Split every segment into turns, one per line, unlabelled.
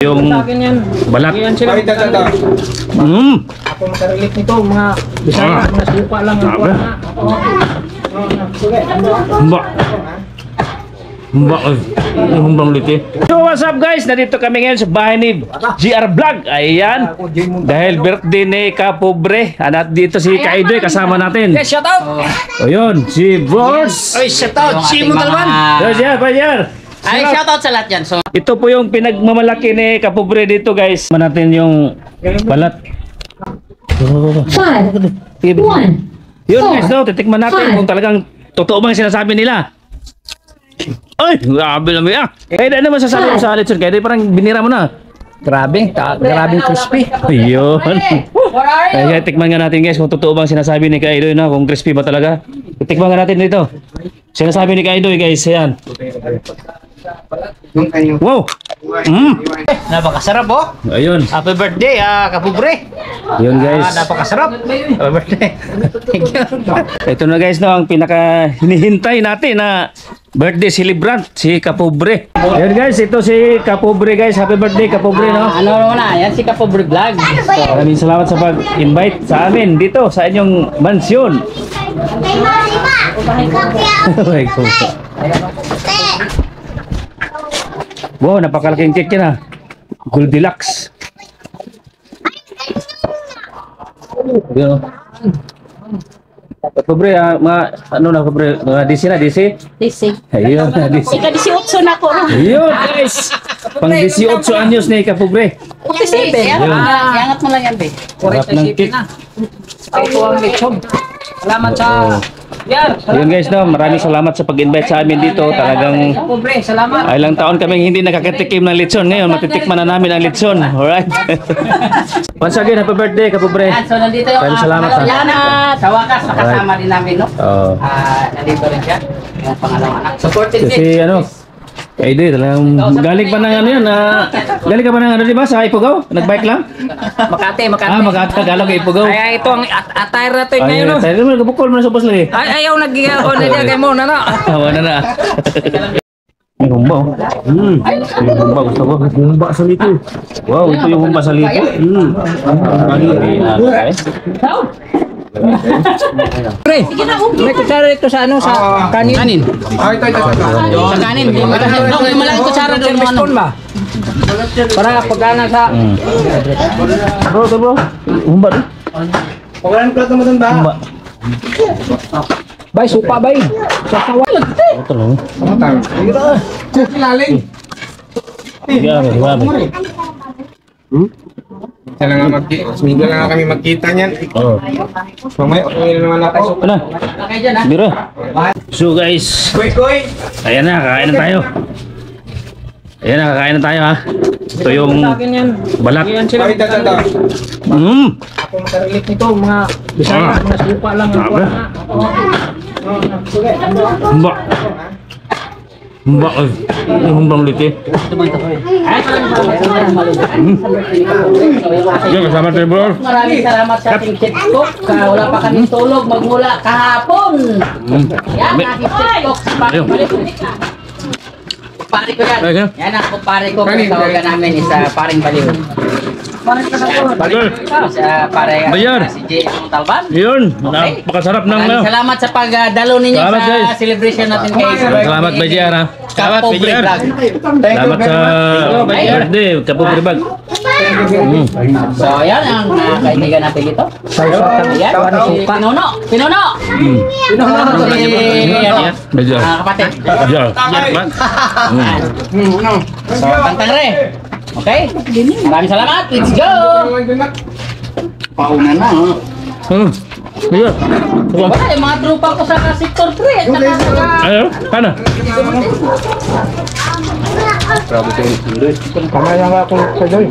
Yung balat.
Ako makarelate nito, mga Bisaya, mga supa lang ang kuha na.
Humbang liti. So what's up guys? Nandito kami ngayon sa bahay ni GR Vlog. Ayan. Dahil birthday ni Kapobre. Anak dito si Kaidoy kasama natin.
Yes, shout out!
O yun, si Bros.
Oy, shout out! Si Muntalban!
Panyar.
Ay, shoutout sa lahat yan. So,
Ito po yung pinagmamalaki ni Kapobre dito guys. Natin yung balat.
5, 1,
Yun guys, no, titikman natin kung talagang totoo bang sinasabi nila. Ay, grabe naman yan. Eh, ano masasabi mo sa Alitson? Kaya di parang binira mo na.
Grabing crispy.
Ayun. Kaya tikman nga natin guys kung totoo bang sinasabi ni Kaidoy na kung crispy ba talaga. Tikman nga natin dito. Sinasabi ni Kaidoy guys, ayan. Wow!
napakasarap oh.
Ayun.
Happy birthday, Kapobre.
Yun guys.
Napakasarap. Happy birthday.
Ito na guys no, ang pinaka hinihintay natin na birthday celebrant, si Kapobre. Ayun guys, ito si Kapobre guys. Happy birthday Kapobre no.
Ano na, yan si Kapobre Vlog.
Maraming salamat sa pag-invite sa amin dito sa inyong mansyon. Wow, napakalaking cake yan ah. Goldilocks. Yun. Kapobre, mga ano na Kapobre, mga DC na DC?
DC.
Ayun, DC.
Ika 18 na ko.
Ayun guys. Pang 18 anyos na Kapobre.
Kasi,
Iangat mo lang yan, be.
Sarap ng cake.
Ito ang lechon. Salamat sa... Yan!
Ayun guys no, maraming salamat sa pag-invite sa amin dito. Talagang
Pobre, salamat!
ay ilang taon kaming hindi nakakatikim ng lechon. Ngayon matitikman na namin ang lechon. Alright. Once again, happy birthday Kapobre.
Yan, so nandito yung
Maraming salamat, ha?
Salamat. Sa wakas, makasama din namin, no?
Oo.
Nandito rin siya. Yung pangalawang anak. Supported
Kasi
din.
ano, Kaidoy talagang galing pa ng ano yan. Galing ka pa ng ano di ba sa Ipugaw? Nagbike lang?
Makati.
Magkata galang Ipugaw.
Ay, ito ang attire natin
Ay,
ngayon, no?
tayo naman, kabukol mo na sa bus lagi.
Ay, ayaw nag-iyaw na diya kay mo, na.
Tawa na na. May humba oh. Yung humba, gusto ko. Humba sa lito. Wow, ito yung humba sa lito.
Pre, may kutsara ito sa ano, sa kanin.
Kanin. Sa kanin. Okay, malaki kutsara doon yung ano.
Spoon ba? Para pagkana sa...
Bro. Humba doon. Humba.
Bay, supa bay. Sa kawan.
Ito lang. Grabe.
Minggo lang kami magkita niyan.
Oh.
Mamaya, okay naman ako.
Ano?
Okay dyan, ha?
Biro. So guys,
Koy!
ayan na, kakain na tayo. Ayan na, kakain na tayo ha. Ito yung balat.
Yan sila.
Ay, dada.
Ako makarelate nito, mga Bisaya, mga supa lang ang kuha na.
Humba. Humba. Humbang liti. Yan, kasama tayo bro.
Maraming salamat sa ating chef cook. Wala pa kami tulog magmula kahapon. Yan, ating chef cook. Pare ko yan.
Ayun.
Yan ang kumpare ko. Kung tawagan namin is paring baliw.
Bayar.
Si J. Talban.
Yun, napakasarap ng
Maraming salamat sa pagdalo ninyo
Salamat,
sa
guys.
celebration natin kay
Salamat Bajar ha. Salamat
Kapobre
Bajar.
Vlog.
Salamat sa birthday, Kapobre Bag.
So, yan ang kaibigan natin dito. Ayan, si Pinuno. Pinuno!
Bajar.
Kapatid.
Bajar.
So, Tantang Re. Okay? Maraming salamat. Let's go! Pauna na.
Bajar.
Wala, yung mga tropa ko sa sector 3 at saka sa...
Ayo, kana.
Kamaya nga ako sa doy.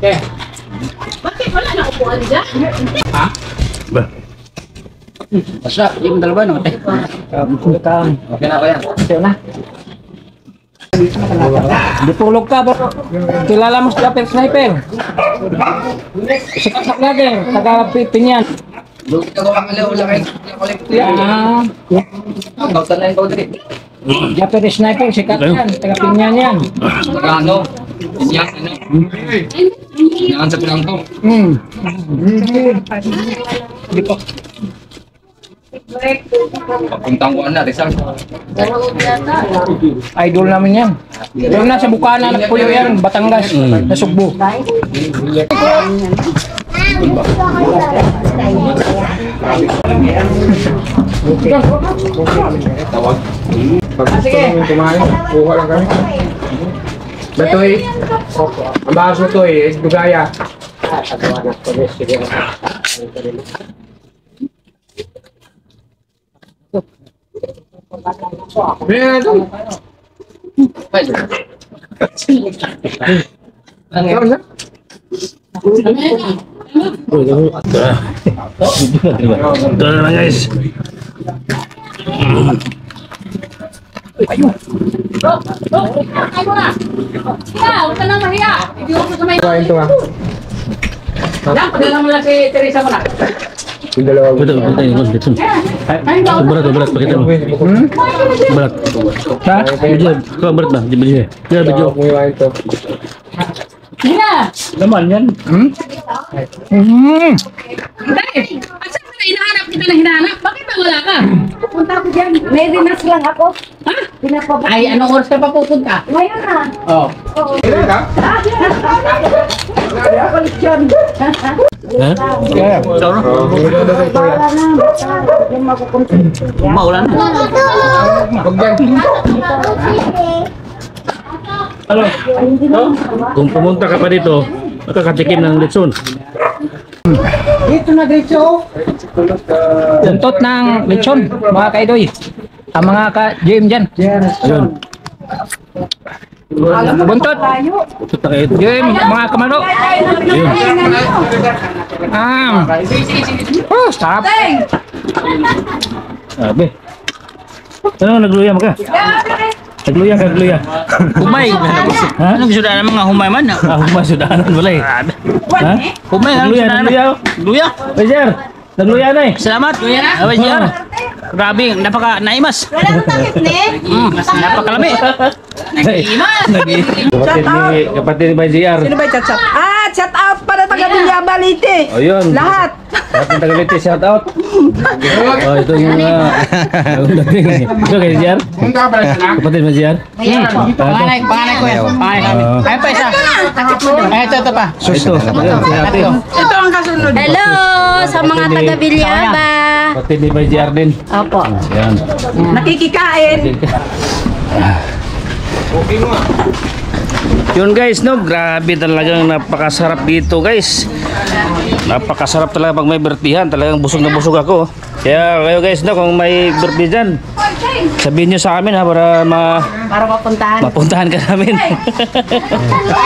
Okay.
Bakit wala na upuan dyan?
Ba.
Basta, yung dalawa no? Okay na ba yan?
Ito na. Ditulog ka, bro. Kilala mo si Upper Sniper. Sikat sa vlogger, taga Pinyan. Upper Sniper, sikat yan, taga Pinyan yan.
Jangan sa tulang to.
Di pa.
Papuntang ko na, Rizal.
Idol namin yan. Doon na sa Bukana, Puyo yan, Batangas, sa Sugbo.
Tawag. Pag gusto namin kumain, kuha lang kami. Batoy. Ang bahas mo to eh, Dugaya. Meron ito. Ano na?
Ito na lang guys.
Kuhain ito nga.
Yan, padala mo lang si Teresa mo na.
Yung dalawa.
Betul, betul. Berat, pakita mo. Berat.
Ha?
Video, kau berat bah, di video. Ya, video.
Kuhain ito.
Hina!
Laman yan.
Dahil, asa ka na hinahanap kita na hinahanap? Bakit ba wala ka?
Pupunta ako dyan. May dinas lang ako.
Ha?
Pinapabot.
Ay, anong oras ka pa pupunta?
Ngayon na.
Oh.
Kailan ka?
Balik dyan.
Hah?
Yeah.
Wala na.
Yung mapupunta.
Maulan.
Huwag yan.
Halo. Kung pumunta ka pa dito, makakatikim ng litson.
Dito na dito. Buntot ng lechon, mga kaidoy. Ang mga ka-GM dyan.
Ayun.
Buntot.
Ito na kayo.
GM, mga kamano.
Ayun.
Oh, sarap.
Sabi. Ano, nagluya mo ka? Nagluya ka, nagluya.
Humay.
Ha?
Anong sudah ng mga humay man?
Ah, humay, sudahanan wala eh. Ha?
Humay, anong
Nagluya,
sudah
nagluya.
Luya.
Ay, sir. Nagluya na eh.
Salamat. Away siya. Grabe, napaka naimas.
Walang takip ni.
Napakalami.
Kapatid ni Bay JR.
Sino ba yung chat? Ah, chat out para taga Binyabalite.
O yun.
Lahat.
Lahat ng Tagalite, shout out. Oh, ito yung ito kay JR.
Punta ka pala sa
Kapatid mo JR.
Panganay ko yan. Panganay kami. Ayun pa isa. Ay, ito pa.
Ito. Ayun, si ate.
Ito ang kasunod.
Hello sa mga taga Bilyaba.
Kapatid ni Bay JR din.
Opo.
Yan.
Nakikikain.
Yun guys, no, grabe talagang napakasarap dito guys. Napakasarap talaga pag may birthdayan. Talagang busog na busog ako. Kaya kayo guys, no, kung may birthday dyan, sabihin nyo sa amin ha, para
Para mapuntahan.
mapuntahan ka namin.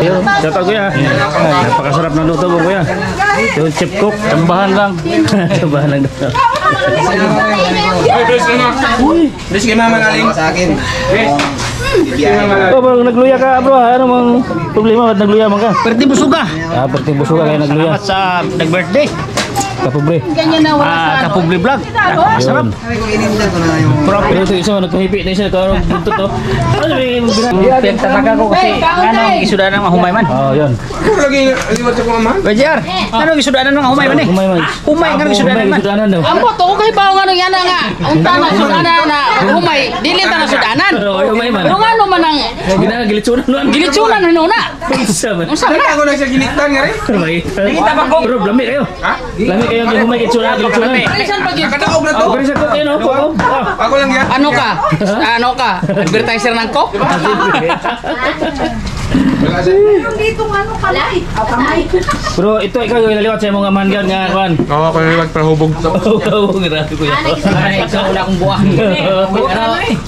Ayun, shout out kuya. Napakasarap ng luto mo kuya. Yung chip cook, tambahan lang. Tambahan lang.
Ay, bless na. Bless kay Mama Galing sa akin.
Oh, bro, nagluya ka bro, ano mang problema? Ba't nagluya man ka?
Perdi busuga.
Ah, perting buso ka kaya nagluya.
Salamat sa nag-birthday.
Kapobre.
Kapubli vlog. Napakasarap.
Pero ito isa, nagkahipi na isa. Ito, ano, buntot to. Ano yung
Piyag talaga ko kasi anong isuda ng mga humay man.
Oh, yun.
Ako lagi liwat sa mga man.
Bajar, anong isuda ng mga humay man eh?
Humay man.
Humay nga isuda
Humay,
man.
sudanan daw.
Ang boto ko kay bawo nga nung yan nga. Unta na sudanan na humay, dili ta na sudanan.
Oh, humay man.
Pero nga ano man ang
Ginagilitsunan nun.
gilitsunan na nuna.
Isa man.
Unsa
Ay,
na?
ako na siya giliktan nga rin.
Nakita ba ko? Bro, lami kayo.
Ha?
Lami kayo yung humay gilitsunan.
Alisan pag
Nakataog na to.
Oh, pero sa kot yun, oh.
Ako lang yan.
ano ka? Ano ka? Advertiser ng Coke?
Wala siya.
Dito ano kalay. Kamay.
Bro, ito ikaw yung naliwat sa mga mangan nga, Juan.
Oo, ako liwat para hubog.
Oo, grabe ko yan.
Ay, ikaw wala akong buwang.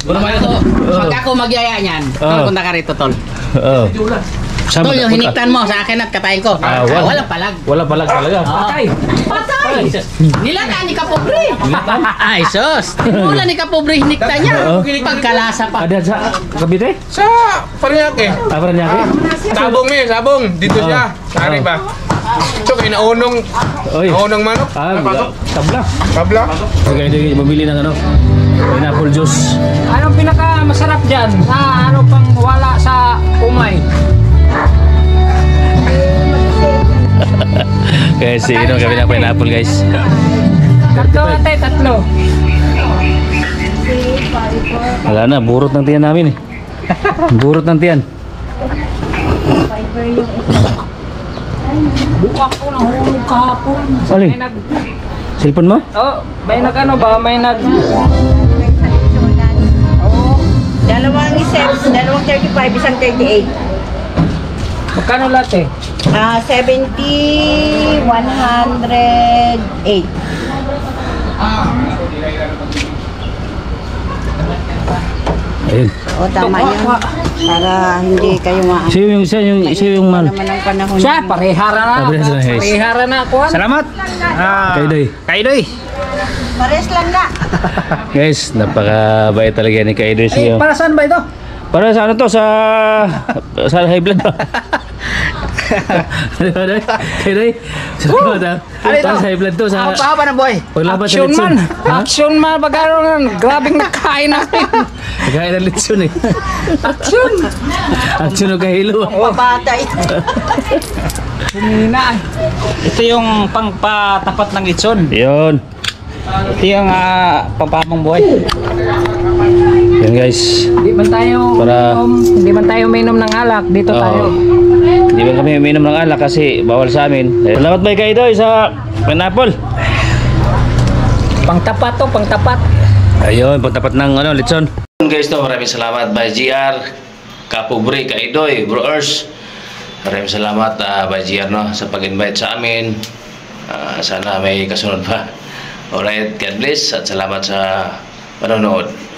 Ano? Pag ako magyaya niyan, punta ka rito, tol.
Oo. Saan
Tol, yung
punta?
hiniktan mo sa akin at katayin ko. Walang palag.
Wala palag talaga.
Patay.
Patay! Nilataan ni Kapobre. Ay, sus. Mula ni Kapobre hiniktan niya.
Oo.
Pagkalasa pa.
Ada sa Cavite?
Sa Paranaque.
Apa niya?
Sabong sabong. Dito siya. Sari ba? So, kaya naunong
Oy.
manok.
Tabla.
Kabla.
Kaya ito bumili ng ano? Pineapple juice.
Anong pinaka masarap dyan? Ano pang wala sa umay?
Guys, inom kami ng pineapple guys.
Tatlo ate, tatlo.
Wala na, burot ng tiyan namin eh. Burot ng tiyan.
Buka ko ng hulog kahapon.
Alin?
May nag...
Cellphone mo?
Oh, may nag ano ba? May nag...
Dalawang 35, isang 38.
Magkano lahat eh?
70, 108.
Ayun.
O, tama yun. Para hindi kayo
Siya yung mal.
naman ang panahon.
Siya, parehara na.
Parehas na, guys.
Parehara na ako.
Salamat. Kaidoy.
Kaidoy.
Pares lang na.
Guys, napakabait talaga ni Kaidoy siya.
Para saan ba ito?
Para sa ano to? Sa high blood ba? Kaidoy? Sa sa high blood to. Sa
Pa na boy.
paglaban sa
Action
litson.
man. Action man. Pagkano grabing nakain natin.
Kaya ng litson eh.
Action.
Action o kahilo.
Papatay.
Humina. Ito yung pangpatapat ng litson.
Yun.
Ito yung pampamang buhay.
Yan guys.
Hindi man tayo
Para-
hindi man tayo mainom ng alak. Dito tayo.
Hindi ba kami uminom ng alak kasi bawal sa amin. Salamat ba Kaidoy sa pineapple.
Pangtapat to, pangtapat.
Ayun, pagtapat ng ano, litson. Guys, to, maraming salamat by GR, Kapobre, Kaidoy, Brewers. Maraming salamat by GR no, sa pag-invite sa amin. Sana may kasunod pa. Alright, God bless at salamat sa panonood.